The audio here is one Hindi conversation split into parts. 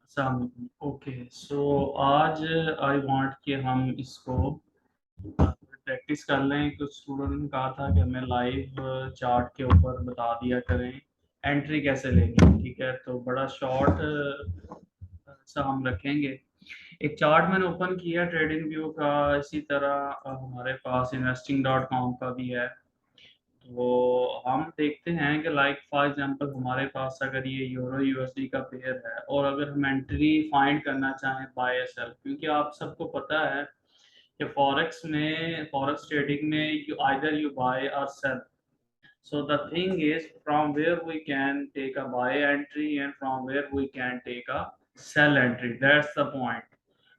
ओके सो आज आई वांट कि हम इसको प्रैक्टिस कर लें। कुछ स्टूडेंट ने कहा था कि हमें लाइव चार्ट के ऊपर बता दिया करें एंट्री कैसे लेनी है। ठीक है, तो बड़ा शॉर्ट सा हम रखेंगे। एक चार्ट मैंने ओपन किया ट्रेडिंग व्यू का, इसी तरह हमारे पास इन्वेस्टिंग डॉट कॉम का भी है। तो हम देखते हैं कि लाइक फॉर एग्जांपल हमारे पास अगर ये यूरो यूएसडी का पेयर है और अगर हम एंट्री फाइंड करना चाहें बाय या सेल, क्योंकि आप सबको पता है कि फॉरेक्स ट्रेडिंग में यू आइदर यू बाय और cell. So the thing is from where we can take a buy entry and from where we can take a sell entry. That's the point.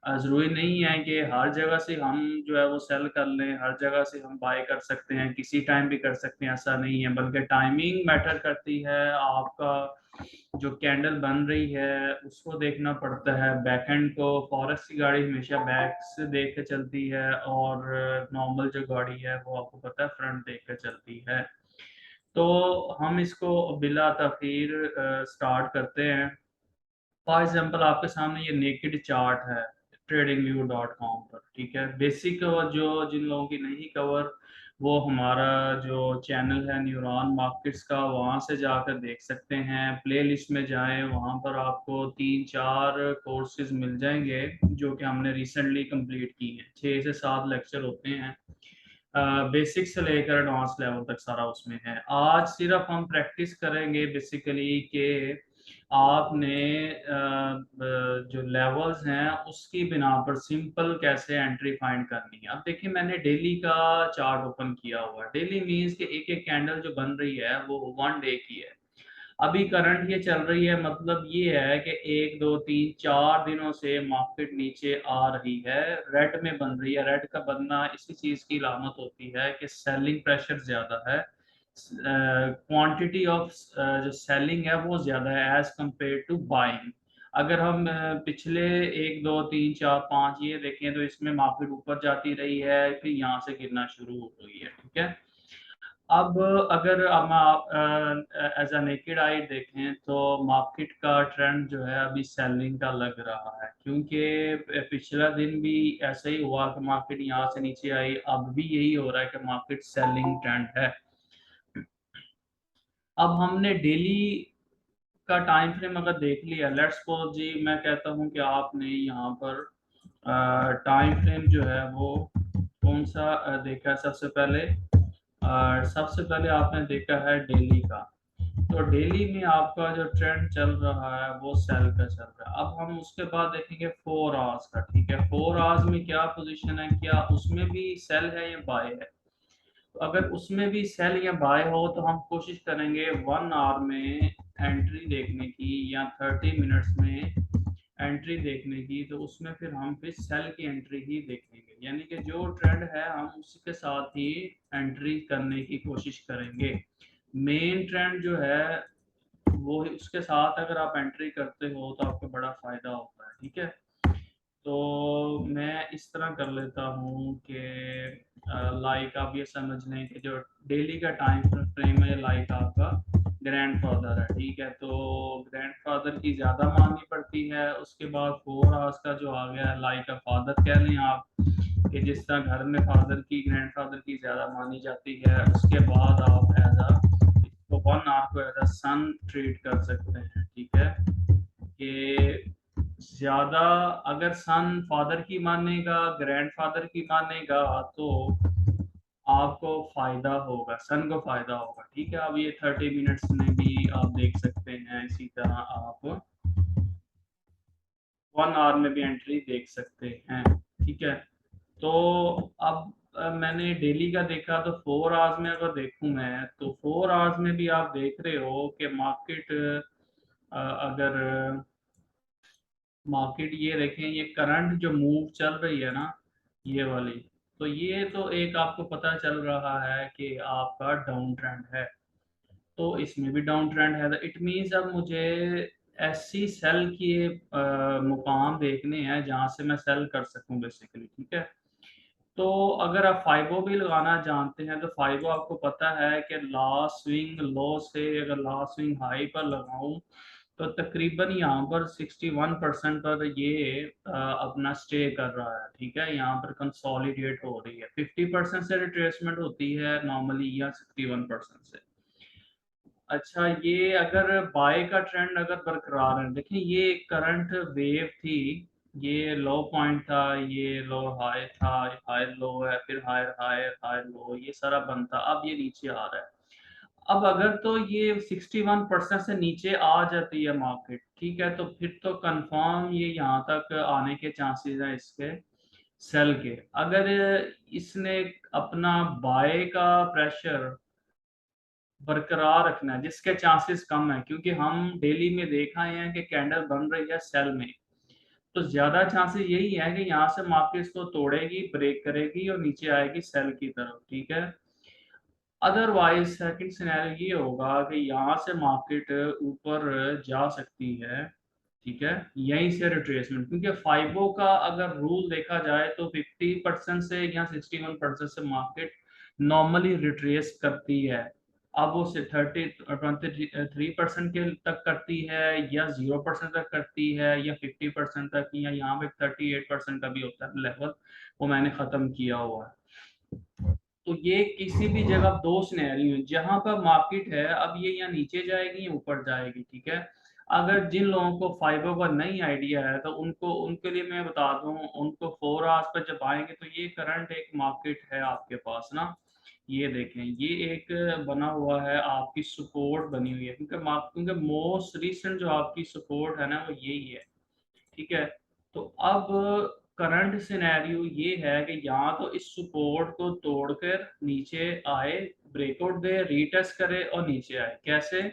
जरूरी नहीं है कि हर जगह से हम जो है वो सेल कर लें, हर जगह से हम बाय कर सकते हैं, किसी टाइम भी कर सकते हैं, ऐसा नहीं है। बल्कि टाइमिंग मैटर करती है। आपका जो कैंडल बन रही है उसको देखना पड़ता है। बैक एंड को, फॉरेक्स की गाड़ी हमेशा बैक से देख के चलती है और नॉर्मल जो गाड़ी है वो आपको पता है फ्रंट देख के चलती है। तो हम इसको बिला तखीर स्टार्ट करते हैं। फॉर एग्जांपल आपके सामने ये नेकेड चार्ट है ट्रेडिंग व्यू डॉट कॉम पर। ठीक है, बेसिक जो जिन लोगों की नहीं कवर, वो हमारा जो चैनल है न्यूरॉन मार्केट्स का, वहाँ से जाकर देख सकते हैं। प्ले लिस्ट में जाएं, वहाँ पर आपको 3-4 कोर्सेज मिल जाएंगे जो कि हमने रिसेंटली कंप्लीट की हैं। 6 से 7 लेक्चर होते हैं, बेसिक से लेकर एडवांस लेवल तक सारा उसमें है। आज सिर्फ हम प्रैक्टिस करेंगे बेसिकली कि आपने जो लेवल्स हैं उसकी बिना पर सिंपल कैसे एंट्री फाइंड करनी है। अब देखिए, मैंने डेली का चार्ट ओपन किया हुआ है। डेली मीन्स कि एक एक कैंडल जो बन रही है वो 1 डे की है। अभी करंट ये चल रही है, मतलब ये है कि 1 2 3 4 दिनों से मार्केट नीचे आ रही है, रेड में बन रही है। रेड का बनना इसी चीज की अलामत होती है कि सेलिंग प्रेशर ज्यादा है, क्वांटिटी ऑफ जो सेलिंग है वो ज्यादा है एज कंपेयर टू बाइंग। अगर हम पिछले 1 2 3 4 5 ये देखें तो इसमें मार्केट ऊपर जाती रही है, फिर यहाँ से गिरना शुरू हो गई है। ठीक है, अब अगर हम आप एज अ नेकेड आई देखें तो मार्केट का ट्रेंड जो है अभी सेलिंग का लग रहा है, क्योंकि पिछला दिन भी ऐसे ही हुआ कि मार्केट यहाँ से नीचे आई। अब भी यही हो रहा है कि मार्केट सेलिंग ट्रेंड है। अब हमने डेली का टाइम फ्रेम अगर देख लिया, लेट्स सपोज जी मैं कहता हूँ कि आपने यहाँ पर टाइम फ्रेम जो है वो कौन सा देखा है सबसे पहले। सबसे पहले आपने देखा है डेली का। तो डेली में आपका जो ट्रेंड चल रहा है वो सेल का चल रहा है। अब हम उसके बाद देखेंगे 4 आवर्स का। ठीक है, 4 आवर्स में क्या पोजीशन है, क्या उसमें भी सेल है या बाय है। तो अगर उसमें भी सेल या बाय हो तो हम कोशिश करेंगे 1 आवर में एंट्री देखने की या 30 मिनट्स में एंट्री देखने की। तो उसमें फिर सेल की एंट्री ही देखेंगे, यानी कि जो ट्रेंड है हम उसके साथ ही एंट्री करने की कोशिश करेंगे। मेन ट्रेंड जो है वो उसके साथ अगर आप एंट्री करते हो तो आपको बड़ा फायदा होता है। ठीक है, तो मैं इस तरह कर लेता हूँ कि लाइक आप ये समझ लें कि जो डेली का टाइम फ्रेम है लाइक आपका ग्रैंडफादर है। ठीक है, तो ग्रैंडफादर की ज़्यादा माननी पड़ती है। उसके बाद 4 आवर्स का जो आ गया है लाइक अ फादर कह लें आप, कि जिस तरह घर में फादर की ग्रैंडफादर की ज़्यादा मानी जाती है। उसके बाद आप एज अ इसको 1 आवर को एज अ सन ट्रीट कर सकते हैं। ठीक है, कि ज्यादा अगर सन फादर की मानेगा, ग्रैंडफादर की मानेगा, तो आपको फायदा होगा, सन को फायदा होगा। ठीक है, अब ये 30 मिनट्स में भी आप देख सकते हैं, इसी तरह आप 1 आवर में भी एंट्री देख सकते हैं। ठीक है, तो अब मैंने डेली का देखा तो 4 आवर्स में अगर देखूं मैं तो 4 आवर्स में भी आप देख रहे हो कि मार्केट अगर मार्केट ये देखें, ये करंट जो मूव चल रही है ना, ये वाली, तो ये तो एक आपको पता चल रहा है कि आपका डाउन ट्रेंड है। तो इसमें भी डाउन ट्रेंड है, इट मीन्स अब मुझे ऐसी सेल के मुकाम देखने हैं जहां से मैं सेल कर सकूं बेसिकली। ठीक है, तो अगर आप फाइबो भी लगाना जानते हैं तो फाइबो आपको पता है कि लास्ट स्विंग लो से अगर लास्ट स्विंग हाई पर लगाऊं तो तकरीबन यहाँ पर 61% पर ये अपना स्टे कर रहा है, ठीक है। यहाँ पर कंसोलिडेट हो रही है, 50% से रिट्रेसमेंट होती है नॉर्मली, या 61% से। अच्छा, ये अगर बाय का ट्रेंड अगर बरकरार है, देखिए ये करंट वेव थी, ये लो पॉइंट था, ये लो हाई था, हाई लो है, फिर हायर हायर हाई लो, ये सारा बंद था, अब ये नीचे आ रहा है। अब अगर तो ये 61% से नीचे आ जाती है मार्केट, ठीक है, तो फिर तो कंफर्म ये यहाँ तक आने के चांसेस हैं इसके सेल के। अगर इसने अपना बाय का प्रेशर बरकरार रखना है, जिसके चांसेस कम है, क्योंकि हम डेली में देखा है कि कैंडल बन रही है सेल में, तो ज्यादा चांसेस यही है कि यहाँ से मार्केट इसको तोड़ेगी, ब्रेक करेगी और नीचे आएगी सेल की तरफ, ठीक है। अदरवाइज सेकंड सिनेरियो ये होगा कि यहाँ से मार्केट ऊपर जा सकती है, ठीक है, यहीं से रिट्रेसमेंट, क्योंकि फाइबो का अगर रूल देखा जाए तो 50% से या 61% से मार्केट नॉर्मली रिट्रेस करती है। अब वो 23% के तक करती है, या 0% तक करती है, या 50% तक, या यहाँ पे 38% का भी होता है लेवल, वो मैंने खत्म किया हुआ है। तो ये किसी भी जगह दो सिनेरियो है जहां पर मार्केट है, अब ये या नीचे जाएगी या ऊपर जाएगी, ठीक है। अगर जिन लोगों को फाइबर का नहीं आइडिया है तो उनको, उनके लिए मैं बता दूं, उनको 4 आवर्स पर जब आएंगे तो ये करंट एक मार्केट है आपके पास ना, ये देखें, ये एक बना हुआ है, आपकी सपोर्ट बनी हुई है, क्योंकि मोस्ट रिसेंट जो आपकी सपोर्ट है ना वो यही है, ठीक है। तो अब करंट सिनेरियो ये है कि यहाँ तो इस सपोर्ट को तोड़कर नीचे आए, ब्रेकआउट दे, रीटेस्ट करे और नीचे आए। कैसे?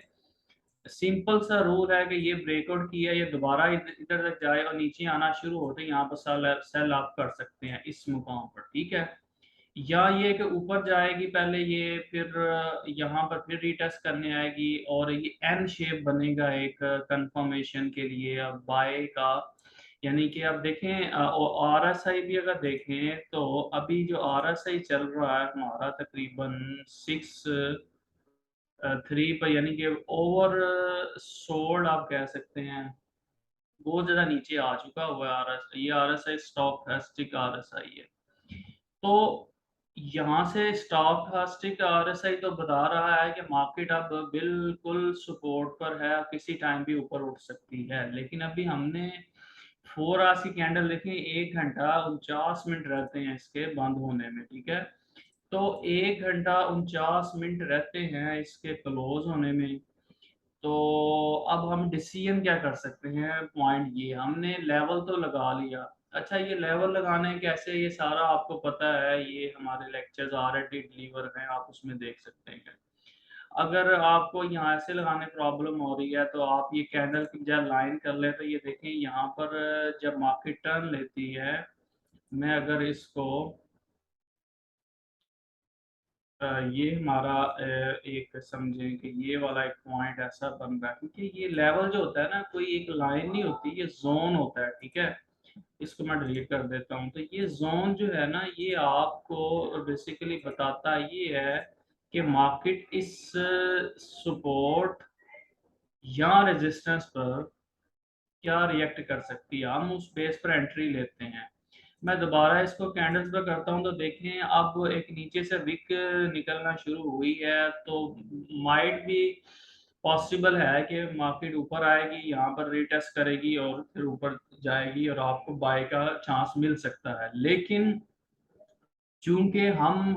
सिंपल सा रूल है कि ये ब्रेकआउट किया, ये दोबारा इधर तक जाए और नीचे आना शुरू होते, यहाँ पर सेल आप कर सकते हैं इस मुकाम पर, ठीक है। या ये कि ऊपर जाएगी पहले ये, फिर यहाँ पर फिर रीटेस्ट करने आएगी और ये एन शेप बनेगा एक कंफर्मेशन के लिए अब बाय का। यानी कि अब देखें आर एस आई भी अगर देखें तो अभी जो आर एस आई चल रहा है हमारा तकरीबन 6 3 पर, यानी कि ओवर सोल्ड आप कह सकते हैं, बहुत ज्यादा नीचे आ चुका हुआ है आर एस आई। ये R S I stock R S I है। तो यहाँ से स्टॉक कास्टिक आरएसआई तो बता रहा है कि मार्केट अब बिल्कुल सपोर्ट पर है, किसी टाइम भी ऊपर उठ सकती है, लेकिन अभी हमने 4 आवर्स की कैंडल देखें, 1 घंटा 49 मिनट रहते हैं इसके बंद होने में, ठीक है। तो 1 घंटा 49 मिनट रहते हैं इसके क्लोज होने में। तो अब हम डिसीजन क्या कर सकते हैं, पॉइंट ये हमने लेवल तो लगा लिया। अच्छा, ये लेवल लगाने कैसे, ये सारा आपको पता है, ये हमारे लेक्चर्स ऑलरेडी डिलीवर हैं, आप उसमें देख सकते हैं। अगर आपको यहाँ से लगाने प्रॉब्लम हो रही है तो आप ये कैंडल की बजाय लाइन कर ले, तो ये देखें यहाँ पर जब मार्केट टर्न लेती है, मैं अगर इसको ये हमारा एक समझें कि ये वाला एक पॉइंट ऐसा बन रहा है, क्योंकि ये लेवल जो होता है ना, कोई एक लाइन नहीं होती, ये जोन होता है, ठीक है। इसको मैं डिलीट कर देता हूँ। तो ये जोन जो है ना, ये आपको बेसिकली बताता ये है कि मार्केट इस सपोर्ट या रेजिस्टेंस पर क्या रिएक्ट कर सकती है, हम उस बेस पर एंट्री लेते हैं। मैं दोबारा इसको कैंडल्स पर करता हूँ तो देखें, अब एक नीचे से विक निकलना शुरू हुई है, तो माइट भी पॉसिबल है कि मार्केट ऊपर आएगी, यहाँ पर रीटेस्ट करेगी और फिर ऊपर जाएगी और आपको बाय का चांस मिल सकता है। लेकिन चूंकि हम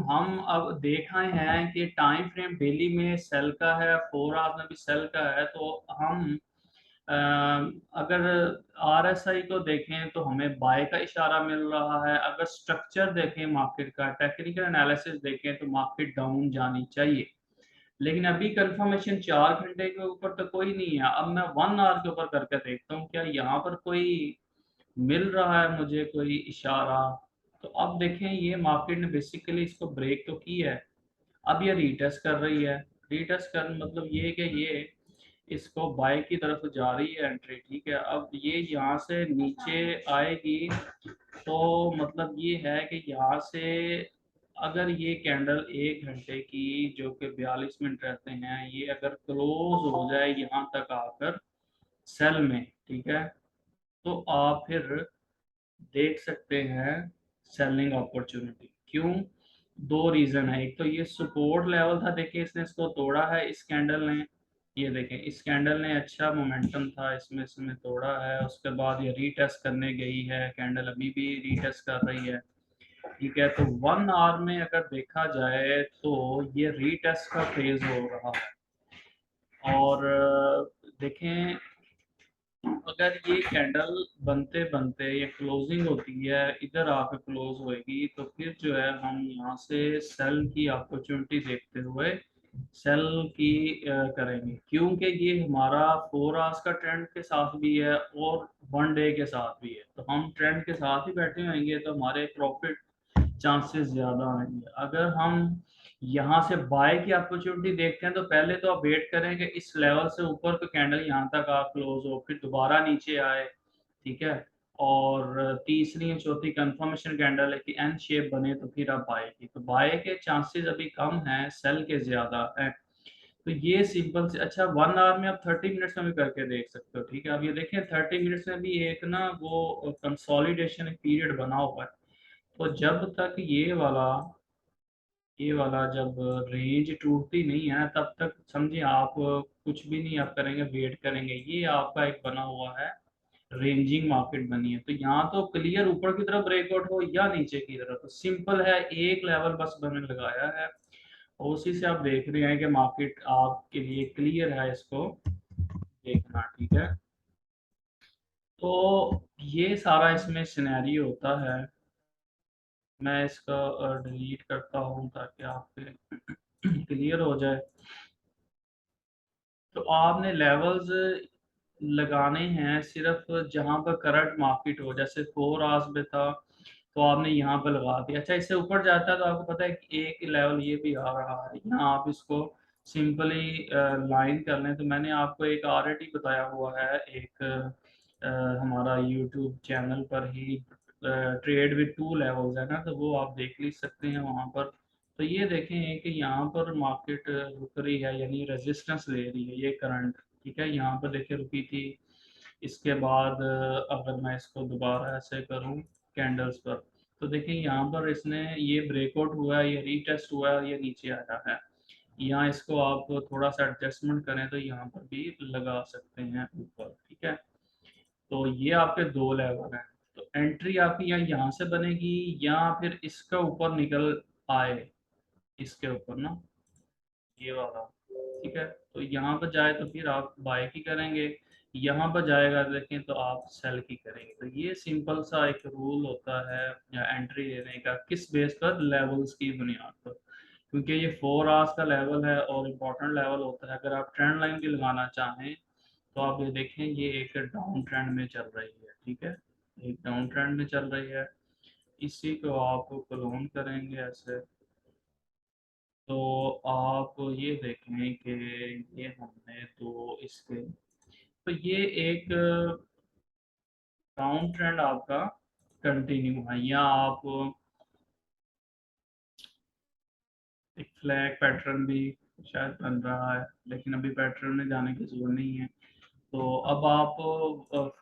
अब देखा है कि टाइम फ्रेम डेली में सेल का है, 4 आवर्स में भी सेल का है, तो हम अगर आरएसआई को देखें तो हमें बाय का इशारा मिल रहा है, अगर स्ट्रक्चर देखें मार्केट का, टेक्निकल एनालिसिस देखें तो मार्केट डाउन जानी चाहिए। लेकिन अभी कंफर्मेशन 4 घंटे के ऊपर तो कोई नहीं है। अब मैं 1 आवर के ऊपर करके देखता हूँ क्या यहाँ पर कोई मिल रहा है मुझे कोई इशारा। तो अब देखें, ये मार्केट ने बेसिकली इसको ब्रेक तो की है, अब ये रीटेस्ट कर रही है। रीटेस्ट कर मतलब ये कि ये इसको बाय की तरफ जा रही है एंट्री, ठीक है। अब ये यहाँ से नीचे आएगी, तो मतलब ये है कि यहाँ से अगर ये कैंडल 1 घंटे की जो कि 42 मिनट रहते हैं, ये अगर क्लोज हो जाए यहाँ तक आकर, सेल में, ठीक है। तो आप फिर देख सकते हैं सेलिंग अपॉर्चुनिटी। क्यों? दो रीजन है। एक तो ये सपोर्ट लेवल था, देखिए इसने इसको तोड़ा है इस कैंडल ने। ये देखें इस कैंडल ने अच्छा मोमेंटम था इसमें, इसमें तोड़ा है। उसके बाद ये रीटेस्ट करने गई है कैंडल, अभी भी रीटेस्ट कर रही है, ठीक है। तो 1 आवर में अगर देखा जाए तो ये रीटेस्ट का फेज हो रहा है। और देखें अगर ये कैंडल बनते बनते ये क्लोजिंग होती है, इधर आके क्लोज होएगी, तो फिर जो है हम यहाँ से सेल की अपॉर्चुनिटी देखते हुए सेल की करेंगे। क्योंकि ये हमारा 4 आवर्स का ट्रेंड के साथ भी है और 1 डे के साथ भी है, तो हम ट्रेंड के साथ ही बैठे होंगे तो हमारे प्रॉफिट चांसेस ज़्यादा आएंगे। अगर हम यहाँ से बाय की अपॉर्चुनिटी देखते हैं तो पहले तो आप वेट करें कि इस लेवल से ऊपर तो कैंडल यहाँ तक आप क्लोज हो, फिर दोबारा नीचे आए, ठीक है। और तीसरी या चौथी कंफर्मेशन कैंडल है कि एन शेप बने, तो फिर आप बाय की, तो बाय के चांसेस अभी कम हैं, सेल के ज़्यादा है। तो ये सिंपल से अच्छा 1 आवर में आप 30 मिनट्स में भी करके देख सकते हो, ठीक है। अब ये देखें 30 मिनट्स में भी एक ना वो कंसोलिडेशन पीरियड बना हुआ है। तो जब तक ये वाला जब रेंज टूटती नहीं है तब तक समझिए आप कुछ भी नहीं आप करेंगे, वेट करेंगे। ये आपका एक बना हुआ है रेंजिंग मार्केट बनी है। तो यहाँ तो क्लियर ऊपर की तरफ ब्रेकआउट हो या नीचे की तरफ, तो सिंपल है, एक लेवल बस मैंने लगाया है और उसी से आप देख रहे हैं कि मार्केट आपके लिए क्लियर है, इसको देखना, ठीक है। तो ये सारा इसमें सिनेरियो होता है। मैं इसका डिलीट करता हूँ ताकि आपके क्लियर हो जाए। तो आपने लेवल्स लगाने हैं सिर्फ जहां पर करंट मार्केट हो, जैसे 4 आवर्स में था तो आपने यहाँ पर लगा दिया। अच्छा इससे ऊपर जाता है तो आपको पता है कि एक लेवल ये भी आ रहा है, यहाँ आप इसको सिंपली लाइन कर लें। तो मैंने आपको एक ऑलरेडी बताया हुआ है, एक हमारा यूट्यूब चैनल पर ही ट्रेड विद 2 लेवल्स है ना, तो वो आप देख ली सकते हैं वहाँ पर। तो ये देखें कि यहाँ पर मार्केट रुक रही है, यानी रेजिस्टेंस ले रही है ये करंट, ठीक है। यहाँ पर देखिए रुकी थी। इसके बाद अगर मैं इसको दोबारा ऐसे करूँ कैंडल्स पर, तो देखिए यहाँ पर इसने ये ब्रेकआउट हुआ है, ये रीटेस्ट हुआ है और ये नीचे आया है। यहाँ इसको आप थोड़ा सा एडजस्टमेंट करें तो यहाँ पर भी लगा सकते हैं ऊपर, ठीक है। तो ये आपके 2 लेवल हैं। तो एंट्री आपकी यहाँ से बनेगी या फिर इसका ऊपर निकल आए, इसके ऊपर ना, ये वाला, ठीक है। तो यहाँ पर जाए तो फिर आप बाय की करेंगे, यहाँ पर जाएगा देखें तो आप सेल की करेंगे। तो ये सिंपल सा एक रूल होता है या एंट्री लेने का, किस बेस पर, लेवल्स की बुनियाद पर। क्योंकि ये 4 आवर्स का लेवल है और इम्पोर्टेंट लेवल होता है। अगर आप ट्रेंड लाइन भी लगाना चाहें तो आप ये देखें ये एक डाउन ट्रेंड में चल रही है, ठीक है, एक डाउन ट्रेंड में चल रही है। इसी को आप क्लोन करेंगे ऐसे, तो आप ये देखें कि ये हमने तो इसके, तो ये एक डाउन ट्रेंड आपका कंटिन्यू है, या आप एक फ्लैग पैटर्न भी शायद बन रहा है, लेकिन अभी पैटर्न में जाने की जरूरत नहीं है। तो अब आप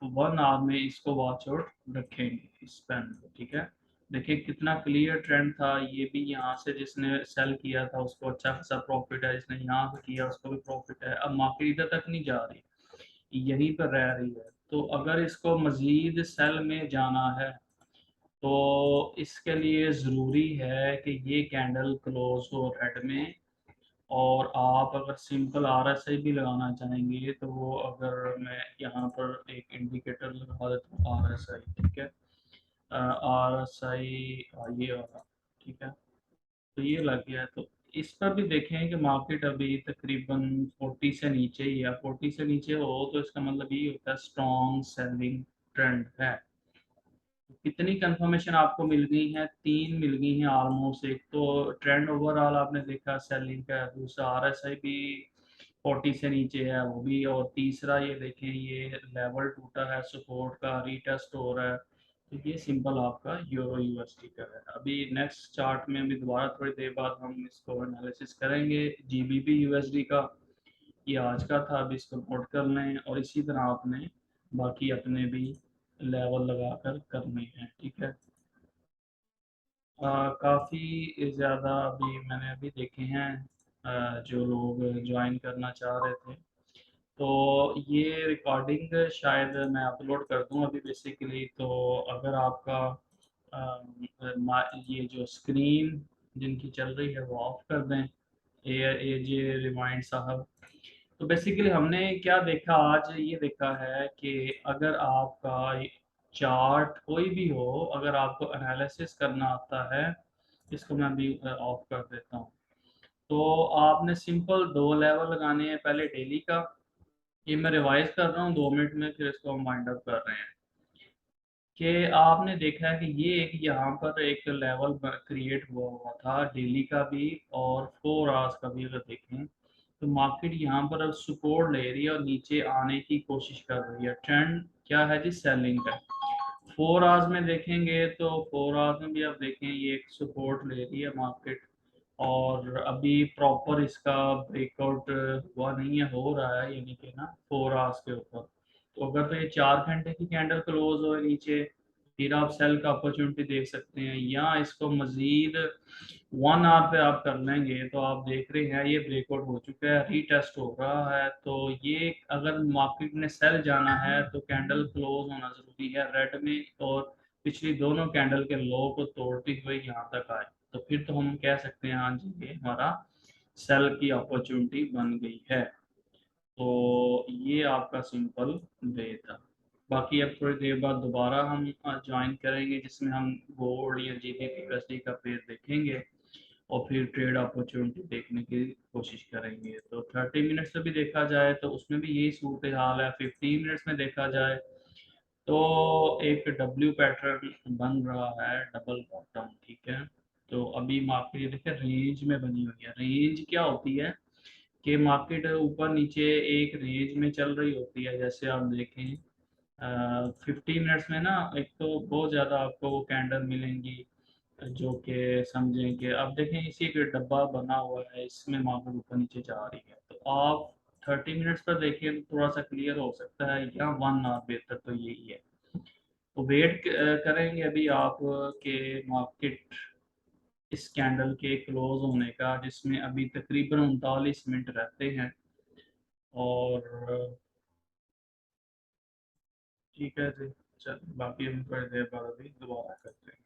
1 आवर में इसको वॉच आउट रखेंगे इस पेन को, ठीक है। देखिए कितना क्लियर ट्रेंड था, ये भी यहाँ से जिसने सेल किया था उसको अच्छा खासा प्रॉफिट है, जिसने यहाँ से किया उसको भी प्रॉफिट है। अब मार्केट इधर तक नहीं जा रही, यहीं पर रह रही है। तो अगर इसको मजीद सेल में जाना है तो इसके लिए ज़रूरी है कि ये कैंडल क्लोज हो रेड में। और आप अगर सिंपल RSI भी लगाना चाहेंगे तो वो, अगर मैं यहाँ पर एक इंडिकेटर लगा देता हूँ RSI, ठीक है, RSI ये वाला, ठीक है। तो ये लग गया है। तो इस पर भी देखें कि मार्केट अभी तकरीबन 40 से नीचे ही है। 40 से नीचे हो तो इसका मतलब ये होता है स्ट्रॉन्ग सेलिंग ट्रेंड है। कितनी कंफर्मेशन आपको मिल गई है? 3 मिल गई हैं ऑलमोस्ट। एक तो ट्रेंड ओवरऑल आपने देखा सेलिंग का, दूसरा RSI भी 40 से नीचे है वो भी, और तीसरा ये देखें ये लेवल टूटा है सपोर्ट का, रीटेस्ट हो रहा है। तो ये सिंपल आपका यूरो USD का है। अभी नेक्स्ट चार्ट में अभी दोबारा थोड़ी देर बाद हम इसको एनालिसिस करेंगे GBP USD का। ये आज का था, अभी इसको नोट कर लें और इसी तरह आपने बाकी अपने भी लेवल लगाकर करने हैं, ठीक है। काफ़ी ज़्यादा अभी मैंने अभी देखे हैं जो लोग ज्वाइन करना चाह रहे थे, तो ये रिकॉर्डिंग शायद मैं अपलोड कर दूं अभी बेसिकली। तो अगर आपका ये जो स्क्रीन जिनकी चल रही है वो ऑफ कर दें, ए जे रिमाइंड साहब। तो बेसिकली हमने क्या देखा आज, ये देखा है कि अगर आपका चार्ट कोई भी हो, अगर आपको एनालिसिस करना आता है, इसको मैं अभी ऑफ कर देता हूँ। तो आपने सिंपल 2 लेवल लगाने हैं, पहले डेली का, ये मैं रिवाइज कर रहा हूँ 2 मिनट में, फिर इसको हम वाइंड अप कर रहे हैं। कि आपने देखा है कि ये एक यहाँ पर एक लेवल क्रिएट हुआ हुआ था डेली का भी और 4 आवर्स का भी। अगर देखें तो मार्केट यहाँ पर अब सपोर्ट ले रही है और नीचे आने की कोशिश कर रही है। ट्रेंड क्या है जी? सेलिंग है। 4 आवर्स में देखेंगे तो 4 आवर्स में भी आप देखें ये एक सपोर्ट ले रही है मार्केट, और अभी प्रॉपर इसका ब्रेकआउट हुआ नहीं है, हो रहा है यानी कि ना 4 आवर्स के ऊपर। तो अगर तो ये 4 घंटे की कैंडल क्लोज हो नीचे, फिर आप सेल का अपॉर्चुनिटी देख सकते हैं, या इसको मजीद 1 आवर पे आप कर लेंगे तो आप देख रहे हैं ये ब्रेकआउट हो चुका है, रीटेस्ट हो रहा है। तो ये अगर मार्केट ने सेल जाना है तो कैंडल क्लोज होना जरूरी है रेड में, और पिछली दोनों कैंडल के लो को तोड़ते हुए यहाँ तक आए, तो फिर तो हम कह सकते हैं हाँ जी ये हमारा सेल की अपॉर्चुनिटी बन गई है। तो ये आपका सिंपल वे था। बाकी अब थोड़ी देर बाद दोबारा हम ज्वाइन करेंगे, जिसमें हम गोल्ड या GBP/USD का पेयर देखेंगे और फिर ट्रेड अपॉर्चुनिटी देखने की कोशिश करेंगे। तो 30 मिनट्स से भी देखा जाए तो उसमें भी यही सूरत हाल है। 15 मिनट्स में देखा जाए तो एक डब्ल्यू पैटर्न बन रहा है, डबल बॉटम, ठीक है। तो अभी मार्केट ये देखिए रेंज में बनी हुई है। रेंज क्या होती है कि मार्केट ऊपर नीचे एक रेंज में चल रही होती है। जैसे आप देखें 15 मिनट्स में ना एक तो बहुत ज़्यादा आपको वो कैंडल मिलेंगी जो कि समझें कि अब देखें इसी का डब्बा बना हुआ है, इसमें मार्केट ऊपर नीचे जा रही है। तो आप 30 मिनट्स पर देखिए तो थोड़ा सा क्लियर हो सकता है, या 1 आवर बेहतर तो यही है। तो वेट करेंगे अभी आप के मार्केट इस कैंडल के क्लोज होने का, जिसमें अभी तकरीबन 39 मिनट रहते हैं। और ठीक है जी, चल बाकी हम थोड़ी देर बाद अभी दोबारा करते हैं।